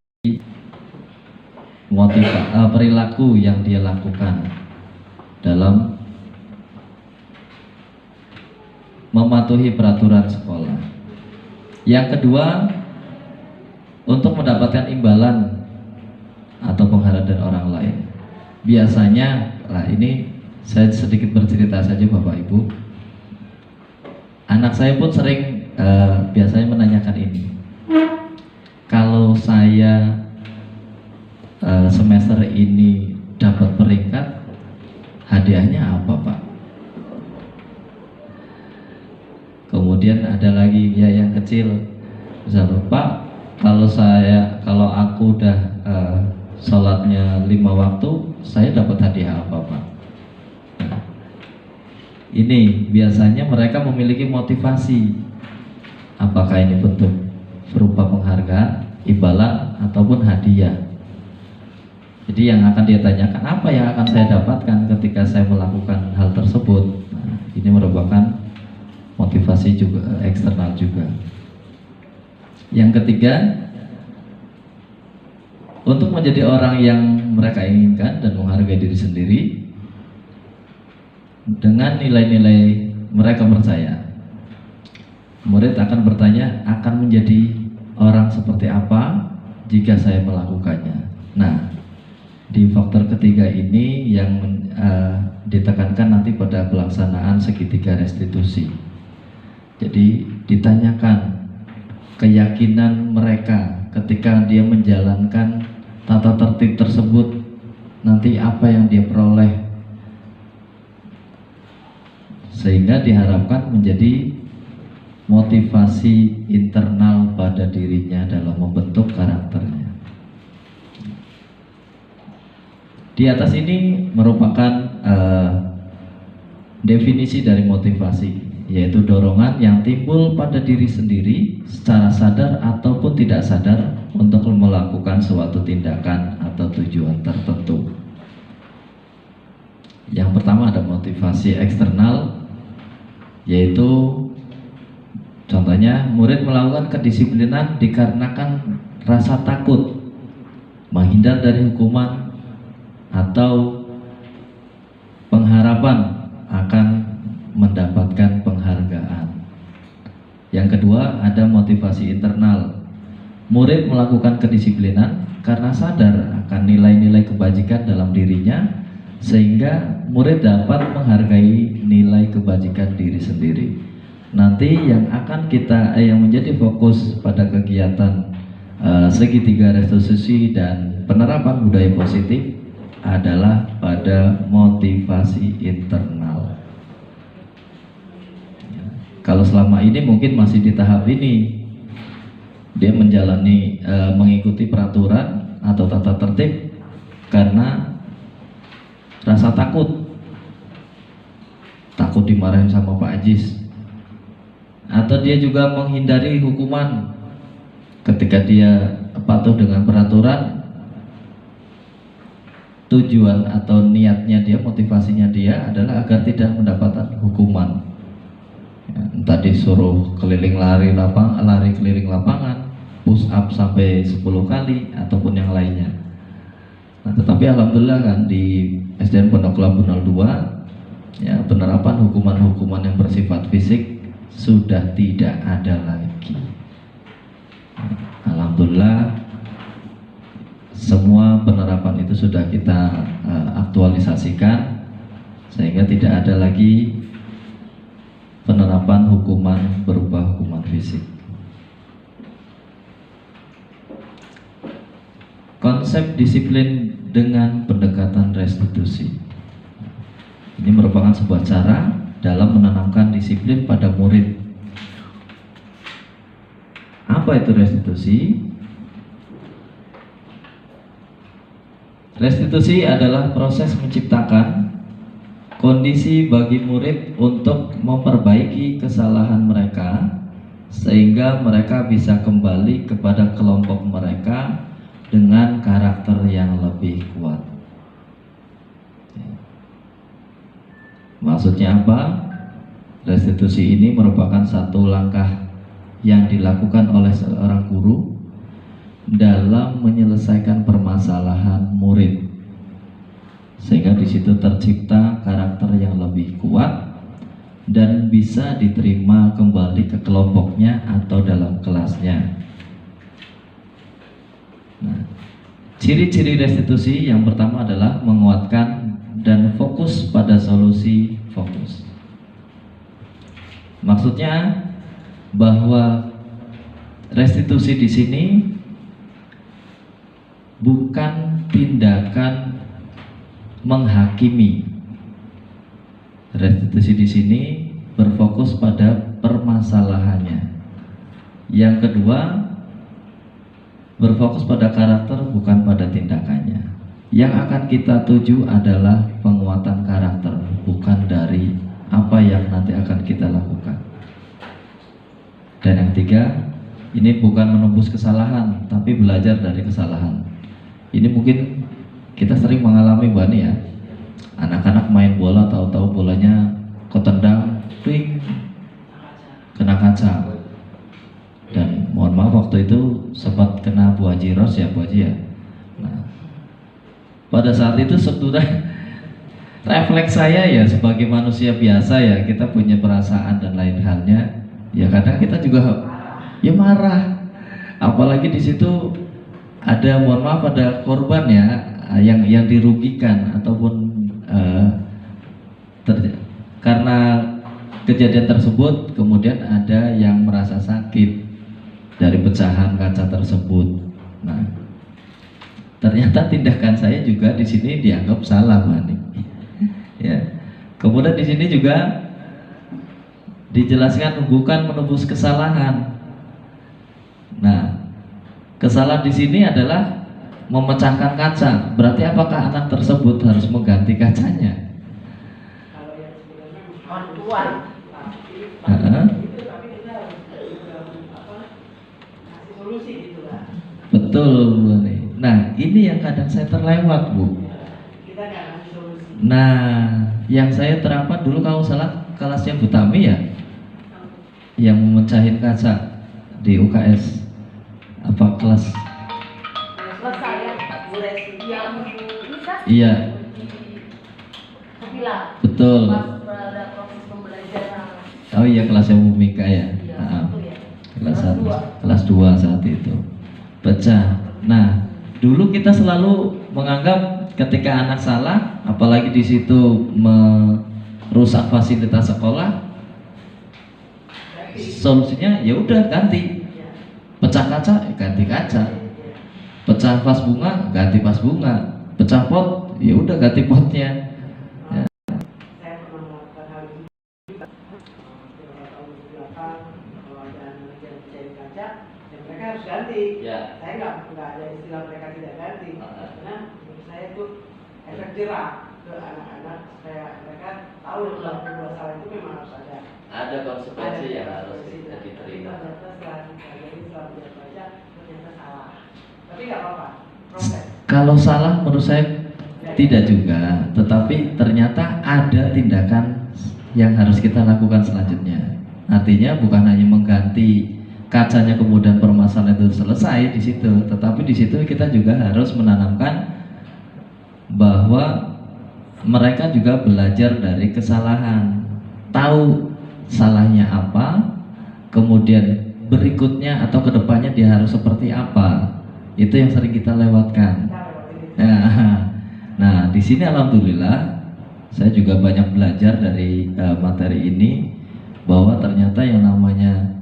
perilaku yang dia lakukan dalam mematuhi peraturan sekolah. Yang kedua, untuk mendapatkan imbalan atau penghargaan dari orang lain. Biasanya, ini saya sedikit bercerita saja Bapak Ibu. Anak saya pun sering biasanya menanyakan ini. Kalau saya semester ini dapat peringkat, hadiahnya apa, Pak? Kemudian ada lagi ya yang kecil, misalnya, Pak, kalau aku udah sholatnya 5 waktu, saya dapat hadiah apa, Pak? Nah, ini biasanya mereka memiliki motivasi, apakah ini bentuk berupa penghargaan, imbalan, ataupun hadiah. Jadi yang akan dia tanyakan, apa yang akan saya dapatkan ketika saya melakukan hal tersebut? Nah, ini merupakan motivasi juga eksternal juga. Yang ketiga, untuk menjadi orang yang mereka inginkan dan menghargai diri sendiri dengan nilai-nilai mereka percaya, murid akan bertanya, akan menjadi orang seperti apa jika saya melakukannya. Nah, di faktor ketiga ini yang ditekankan nanti pada pelaksanaan segitiga restitusi. Jadi ditanyakan keyakinan mereka ketika dia menjalankan tata tertib tersebut, nanti apa yang dia peroleh, sehingga diharapkan menjadi motivasi internal pada dirinya dalam membentuk karakternya. Di atas ini merupakan definisi dari motivasi, yaitu dorongan yang timbul pada diri sendiri secara sadar ataupun tidak sadar untuk melakukan suatu tindakan atau tujuan tertentu. Yang pertama ada motivasi eksternal, yaitu contohnya murid melakukan kedisiplinan dikarenakan rasa takut, menghindar dari hukuman, atau pengharapan akan mendapatkan penghargaan. Yang kedua ada motivasi internal. Murid melakukan kedisiplinan karena sadar akan nilai-nilai kebajikan dalam dirinya, sehingga murid dapat menghargai nilai kebajikan diri sendiri. Nanti yang akan yang menjadi fokus pada kegiatan segitiga restitusi dan penerapan budaya positif adalah pada motivasi internal. Kalau selama ini mungkin masih di tahap ini, dia menjalani mengikuti peraturan atau tata tertib karena rasa takut dimarahin sama Pak Ajis, atau dia juga menghindari hukuman ketika dia patuh dengan peraturan. Tujuan atau niatnya dia, motivasinya dia adalah agar tidak mendapatkan hukuman. Ya, entah disuruh keliling lari keliling lapangan, push up sampai 10 kali ataupun yang lainnya. Nah, tetapi alhamdulillah kan di SDN Pondok Labu 02 ya, penerapan hukuman-hukuman yang bersifat fisik sudah tidak ada lagi. Alhamdulillah semua penerapan itu sudah kita aktualisasikan sehingga tidak ada lagi penerapan hukuman berupa hukuman fisik. Konsep disiplin dengan pendekatan restitusi ini merupakan sebuah cara dalam menanamkan disiplin pada murid. Apa itu restitusi? Restitusi adalah proses menciptakan kondisi bagi murid untuk memperbaiki kesalahan mereka sehingga mereka bisa kembali kepada kelompok mereka dengan karakter yang lebih kuat. Maksudnya apa? Restitusi ini merupakan satu langkah yang dilakukan oleh seorang guru dalam menyelesaikan permasalahan murid, sehingga di situ tercipta karakter yang lebih kuat dan bisa diterima kembali ke kelompoknya atau dalam kelasnya. Nah, ciri-ciri restitusi yang pertama adalah menguatkan dan fokus pada solusi fokus. Maksudnya bahwa restitusi di sini bukan tindakan menghakimi. Restitusi di sini berfokus pada permasalahannya. Yang kedua, berfokus pada karakter bukan pada tindakannya. Yang akan kita tuju adalah penguatan karakter, bukan dari apa yang nanti akan kita lakukan. Dan yang ketiga, ini bukan menembus kesalahan, tapi belajar dari kesalahan. Ini mungkin kita sering mengalami Mbak Ani ya, anak-anak main bola tahu-tahu bolanya ketendang, ping, kena kaca. Dan mohon maaf waktu itu sempat kena Bu Haji Ros ya, Bu Haji ya. Nah, pada saat itu sebetulnya refleks saya ya sebagai manusia biasa ya, kita punya perasaan dan lain halnya. Ya kadang kita juga ya marah, apalagi di situ ada, mohon maaf, ada korban ya yang dirugikan ataupun karena kejadian tersebut kemudian ada yang merasa sakit dari pecahan kaca tersebut. Nah, ternyata tindakan saya juga di sini dianggap salah, Mani. Ya. Kemudian di sini juga dijelaskan bukan menebus kesalahan. Nah, kesalahan di sini adalah memecahkan kaca. Berarti apakah anak tersebut harus mengganti kacanya? Betul, Bu. Nah, ini yang kadang saya terlewat, Bu. Nah, yang saya terapkan dulu kalau salah kelasnya Bu Tami ya, yang memecahin kaca di UKS. Apa kelas? Iya. Betul. Oh iya, kelasnya Bu Mika ya. Kelas 1, kelas 2 saat itu. Pecah. Nah, dulu kita selalu menganggap ketika anak salah, apalagi di situ merusak fasilitas sekolah, solusinya ya udah ganti. Pecah kaca, ganti kaca. Pecah vas bunga, ganti vas bunga. Pecah pot, ya udah ganti potnya. Ya. ya mereka harus ganti. Ya. Saya nggak ada istilah mereka tidak ganti, karena menurut saya itu efek jerah ke anak-anak supaya mereka tahu dalam berbuat salah itu memang harus ada. Ada konsekuensi yang harus konsekuensinya. diterima. Ternyata setelah dipelajari, setelah baca, ternyata salah. Tapi nggak apa-apa, proses. Kalau salah menurut saya tidak juga, tetapi ternyata ada tindakan yang harus kita lakukan selanjutnya. Artinya bukan hanya mengganti kacanya kemudian permasalahan itu selesai di situ, tetapi di situ kita juga harus menanamkan bahwa mereka juga belajar dari kesalahan, tahu salahnya apa, kemudian berikutnya atau kedepannya dia harus seperti apa. Itu yang sering kita lewatkan. Nah, di sini alhamdulillah saya juga banyak belajar dari materi ini, bahwa ternyata yang namanya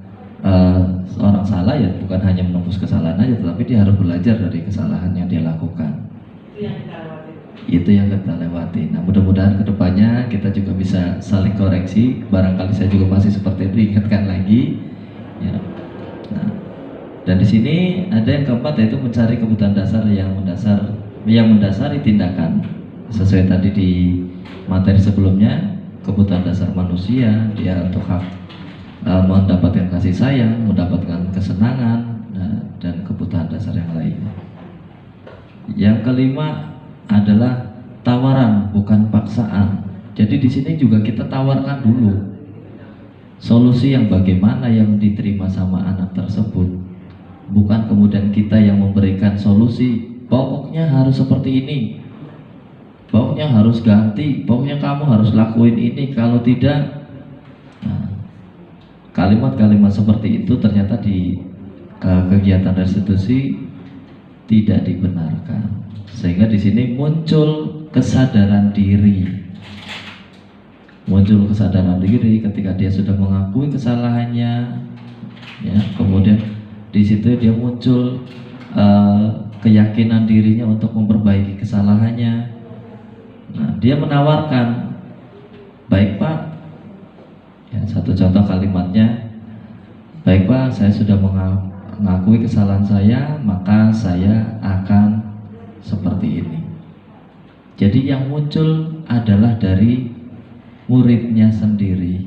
seorang salah ya bukan hanya menembus kesalahan aja, tetapi dia harus belajar dari kesalahan yang dia lakukan. Itu yang kita lewati. Nah, mudah-mudahan kedepannya kita juga bisa saling koreksi. Barangkali saya juga masih seperti itu, ingatkan lagi. Ya. Nah, dan di sini ada yang keempat, yaitu mencari kebutuhan dasar yang mendasari tindakan. Sesuai tadi di materi sebelumnya, kebutuhan dasar manusia, dia untuk hak mendapatkan kasih sayang, mendapatkan kesenangan, dan kebutuhan dasar yang lainnya. Yang kelima adalah tawaran, bukan paksaan. Jadi di sini juga kita tawarkan dulu solusi yang bagaimana yang diterima sama anak tersebut, bukan kemudian kita yang memberikan solusi. Pokoknya harus seperti ini, pokoknya harus ganti, pokoknya kamu harus lakuin ini, kalau tidak. Nah, kalimat-kalimat seperti itu ternyata di kegiatan restitusi tidak dibenarkan. Sehingga di sini muncul kesadaran diri. Muncul kesadaran diri ketika dia sudah mengakui kesalahannya, ya, kemudian di situ dia muncul keyakinan dirinya untuk memperbaiki kesalahannya. Nah, dia menawarkan, baik Pak, ya, satu contoh kalimatnya, baik Pak, saya sudah mengakui kesalahan saya, maka saya akan seperti ini. Jadi yang muncul adalah dari muridnya sendiri.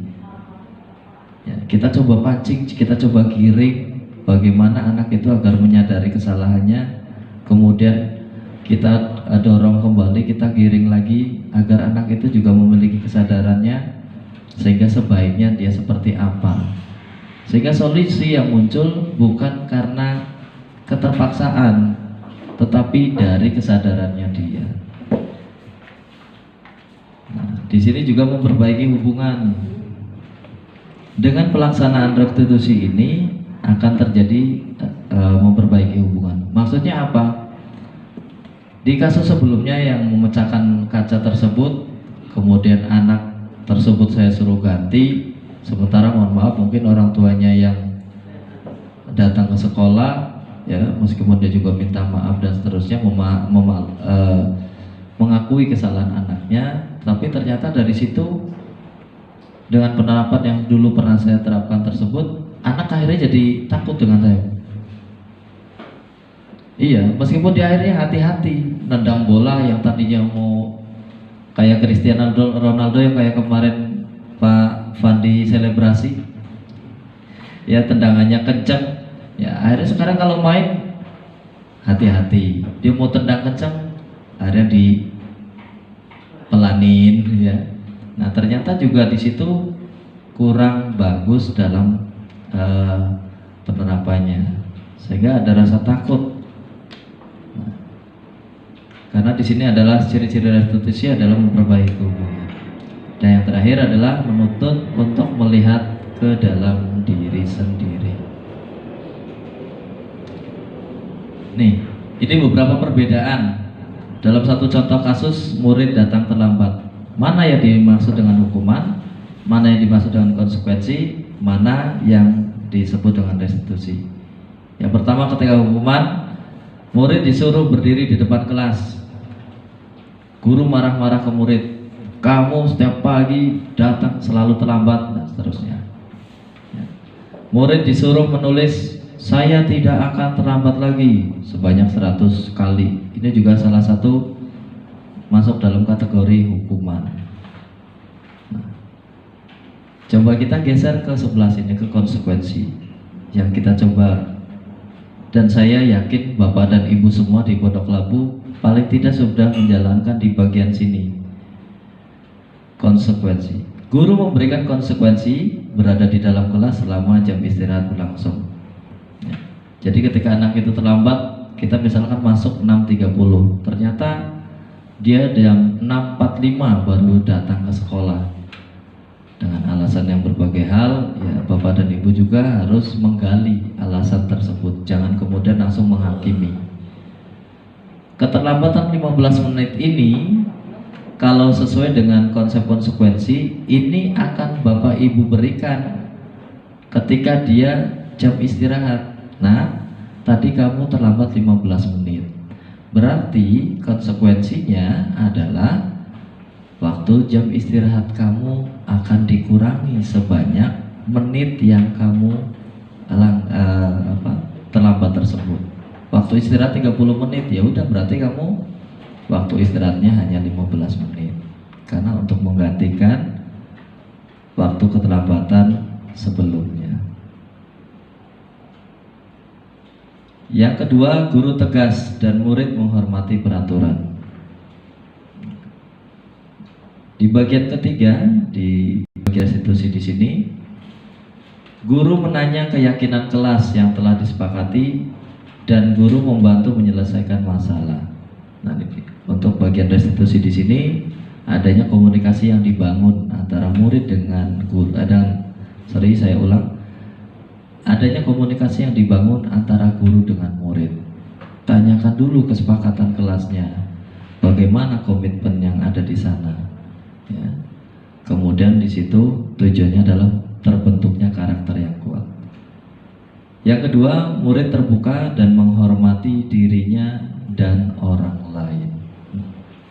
Ya, kita coba pancing, kita coba giring, bagaimana anak itu agar menyadari kesalahannya. Kemudian kita dorong kembali, kita giring lagi agar anak itu juga memiliki kesadarannya, sehingga sebaiknya dia seperti apa. Sehingga solusi yang muncul bukan karena keterpaksaan, tetapi dari kesadarannya dia. Nah, di sini juga memperbaiki hubungan. Dengan pelaksanaan restitusi ini akan terjadi memperbaiki hubungan. Maksudnya apa? Di kasus sebelumnya yang memecahkan kaca tersebut, kemudian anak tersebut saya suruh ganti, sementara mohon maaf mungkin orang tuanya yang datang ke sekolah, ya, meskipun dia juga minta maaf dan seterusnya, mengakui kesalahan anaknya, tapi ternyata dari situ dengan penerapan yang dulu pernah saya terapkan tersebut, anak akhirnya jadi takut dengan saya. Iya, meskipun di akhirnya hati-hati nendang bola yang tadinya mau kayak Cristiano Ronaldo yang kayak kemarin Pak Fandi selebrasi, ya tendangannya kencang, ya akhirnya sekarang kalau main hati-hati, dia mau tendang kencang akhirnya dipelanin, ya. Nah ternyata juga di situ kurang bagus dalam penerapannya, sehingga ada rasa takut. Karena di sini adalah ciri-ciri restitusi adalah memperbaiki hubungan. Dan yang terakhir adalah menuntut untuk melihat ke dalam diri sendiri. Nih, ini beberapa perbedaan dalam satu contoh kasus murid datang terlambat. Mana yang dimaksud dengan hukuman, mana yang dimaksud dengan konsekuensi, mana yang disebut dengan restitusi. Yang pertama, ketika hukuman, murid disuruh berdiri di depan kelas. Guru marah-marah ke murid, kamu setiap pagi datang selalu terlambat, dan seterusnya. Ya. Murid disuruh menulis saya tidak akan terlambat lagi sebanyak 100 kali. Ini juga salah satu masuk dalam kategori hukuman. Nah, coba kita geser ke sebelah sini, ke konsekuensi yang kita coba. Dan saya yakin Bapak dan Ibu semua di Pondok Labu paling tidak sudah menjalankan di bagian sini. Konsekuensi. Guru memberikan konsekuensi berada di dalam kelas selama jam istirahat berlangsung. Ya. Jadi ketika anak itu terlambat, kita misalkan masuk 6.30, ternyata dia jam 6.45 baru datang ke sekolah. Dengan alasan yang berbagai hal, ya Bapak dan Ibu juga harus menggali alasan tersebut. Jangan kemudian langsung menghakimi. Keterlambatan 15 menit ini, kalau sesuai dengan konsep konsekuensi, ini akan Bapak Ibu berikan ketika dia jam istirahat. Nah, tadi kamu terlambat 15 menit. Berarti konsekuensinya adalah waktu jam istirahat kamu akan dikurangi sebanyak menit yang kamu terlambat tersebut. Waktu istirahat 30 menit, ya udah berarti kamu waktu istirahatnya hanya 15 menit. Karena untuk menggantikan waktu keterlambatan sebelumnya. Yang kedua, guru tegas dan murid menghormati peraturan. Di bagian ketiga, di bagian institusi di sini, guru menanya keyakinan kelas yang telah disepakati dan guru membantu menyelesaikan masalah. Nah, untuk bagian restitusi di sini adanya komunikasi yang dibangun antara murid dengan guru. Adanya komunikasi yang dibangun antara guru dengan murid. Tanyakan dulu kesepakatan kelasnya, bagaimana komitmen yang ada di sana. Ya. Kemudian di situ tujuannya adalah terbentuknya karakter yang kuat. Yang kedua, murid terbuka dan menghormati dirinya dan orang lain.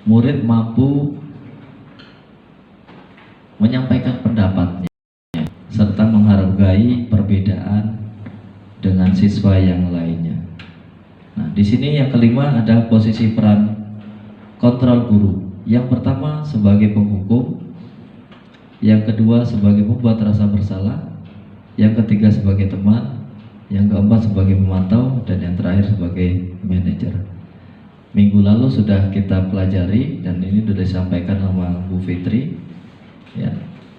Murid mampu menyampaikan pendapatnya serta menghargai perbedaan dengan siswa yang lainnya. Nah, di sini yang kelima ada posisi peran kontrol guru. Yang pertama sebagai penghukum, yang kedua sebagai pembuat rasa bersalah, yang ketiga sebagai teman, yang keempat sebagai pemantau, dan yang terakhir sebagai manajer. Minggu lalu sudah kita pelajari dan ini sudah disampaikan sama Bu Fitri ya,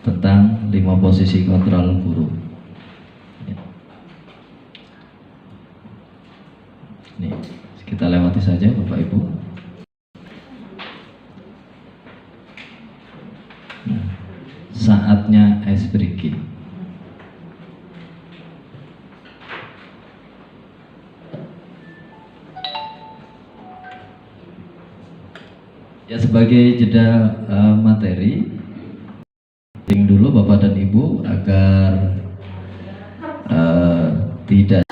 tentang 5 posisi kontrol guru. Ya. Nih, kita lewati saja Bapak Ibu. Saatnya ice breaking. Ya, sebagai jeda materi, dulu Bapak dan Ibu agar tidak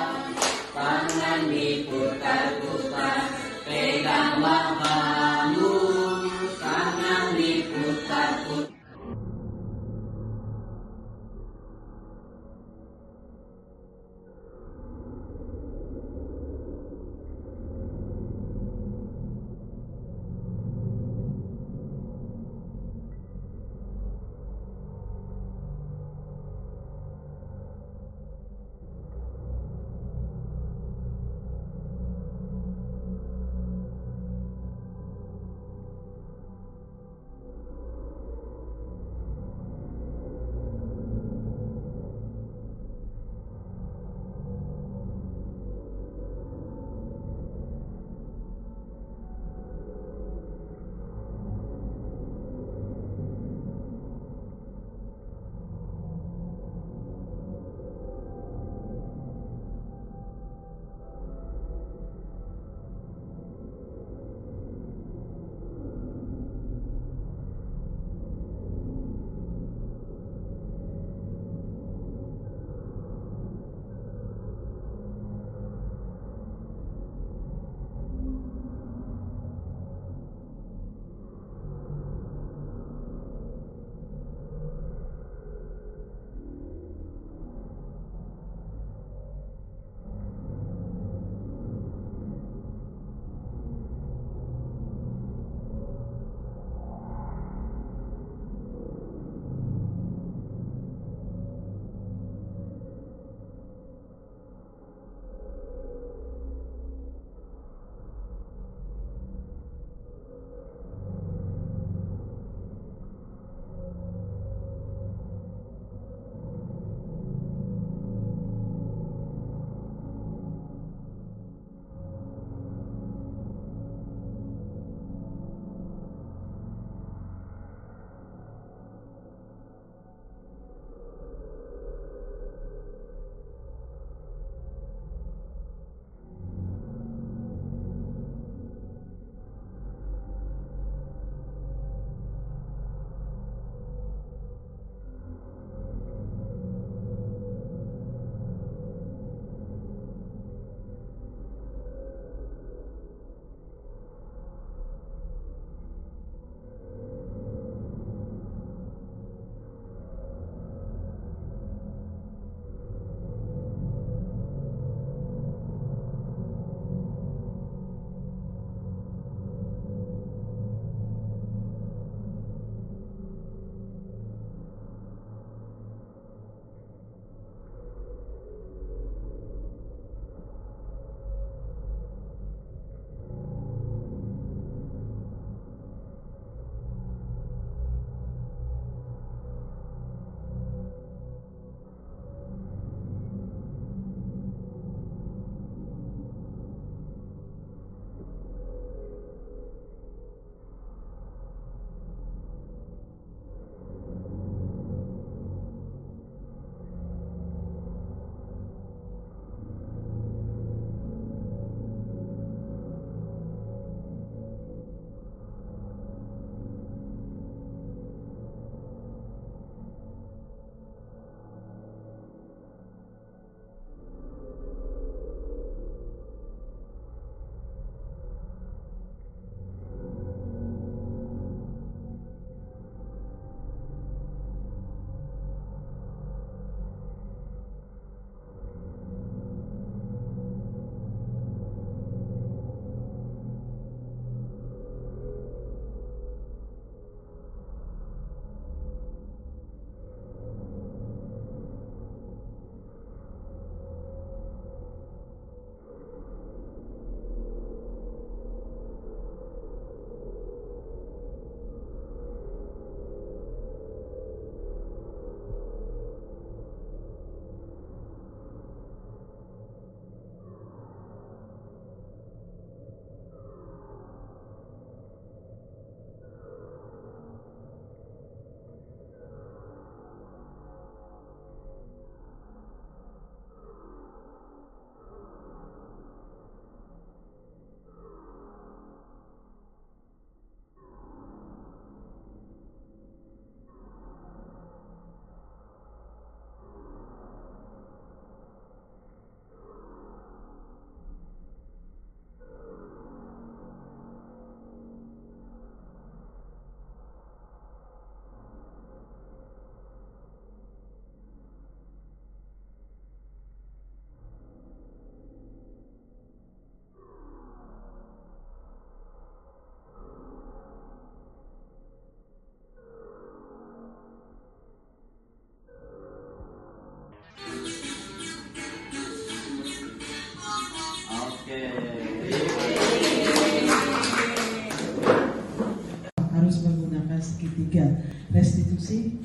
kasih.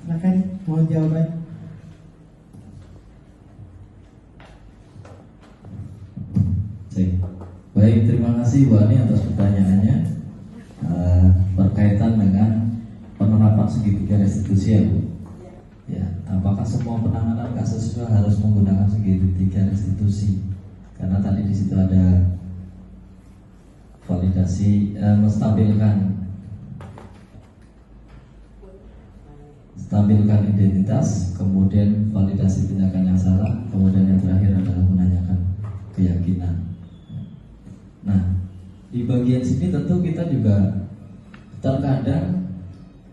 Silakan, mohon jawaban. Baik, terima kasih Bu Ani atas pertanyaannya. Berkaitan dengan penerapan segitiga restitusi ya Bu. Ya, apakah semua penanganan kasus itu harus menggunakan segitiga restitusi? Karena tadi di situ ada validasi stabilkan identitas, kemudian validasi tindakan yang salah, kemudian yang terakhir adalah menanyakan keyakinan. Nah, di bagian sini tentu kita juga terkadang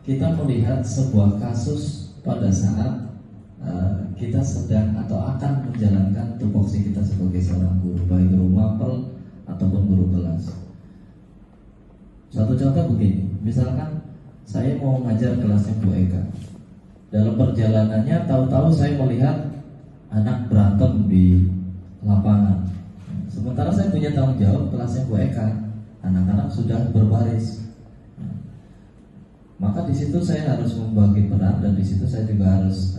kita melihat sebuah kasus pada saat kita sedang atau akan menjalankan tupoksi kita sebagai seorang guru, baik guru mapel ataupun guru kelas. Satu contoh begini, misalkan saya mau ngajar kelasnya Bu Eka. Dalam perjalanannya tahu-tahu saya melihat anak berantem di lapangan. Sementara saya punya tanggung jawab kelasnya Bu Eka, anak-anak sudah berbaris. Maka di situ saya harus membagi peran dan di situ saya juga harus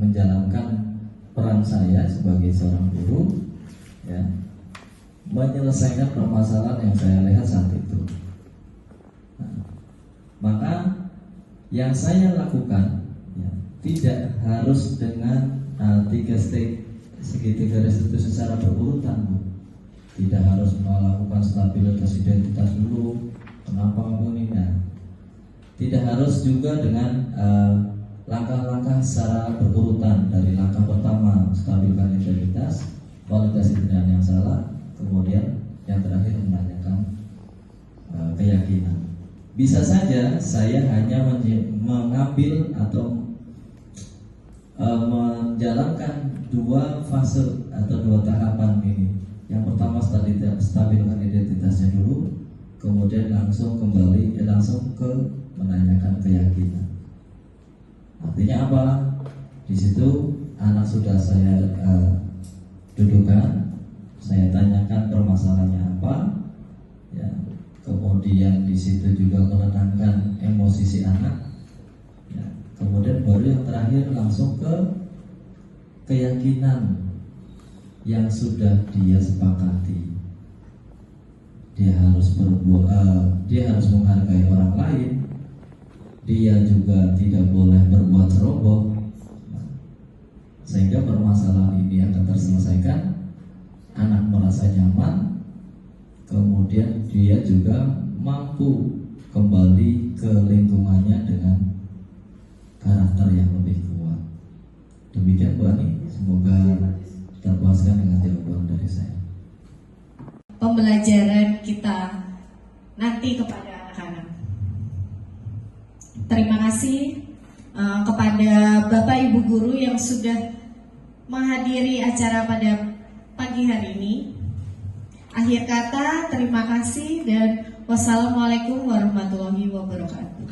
menjalankan peran saya sebagai seorang guru, ya, menyelesaikan permasalahan yang saya lihat saat itu. Nah, maka yang saya lakukan ya, tidak harus dengan segitiga restitusi secara berurutan, Bu. Tidak harus melakukan stabilitas identitas dulu. Kenapa Bu ini? Nah, tidak harus juga dengan langkah-langkah secara berurutan. Dari langkah pertama stabilkan identitas, validasi tindakan yang salah, kemudian yang terakhir menanyakan keyakinan. Bisa saja saya hanya mengambil atau menjalankan dua fase atau dua tahapan ini. Yang pertama stabilkan identitasnya dulu, kemudian langsung ke menanyakan keyakinan. Artinya apa? Di situ anak sudah saya dudukkan, saya tanyakan permasalahannya apa, ya. Kemudian di situ juga menenangkan emosi si anak, ya. Kemudian baru yang terakhir langsung ke keyakinan yang sudah dia sepakati. Dia harus dia harus menghargai orang lain. Dia juga tidak boleh berbuat ceroboh, sehingga permasalahan ini akan terselesaikan. Anak merasa nyaman, kemudian dia juga mampu kembali ke lingkungannya dengan karakter yang lebih kuat. Demikian Bu Ani, semoga terpuaskan dengan jawaban dari saya. Pembelajaran kita nanti kepada anak-anak. Terima kasih kepada Bapak Ibu Guru yang sudah menghadiri acara pada pagi hari ini. Akhir kata, terima kasih dan wassalamualaikum warahmatullahi wabarakatuh.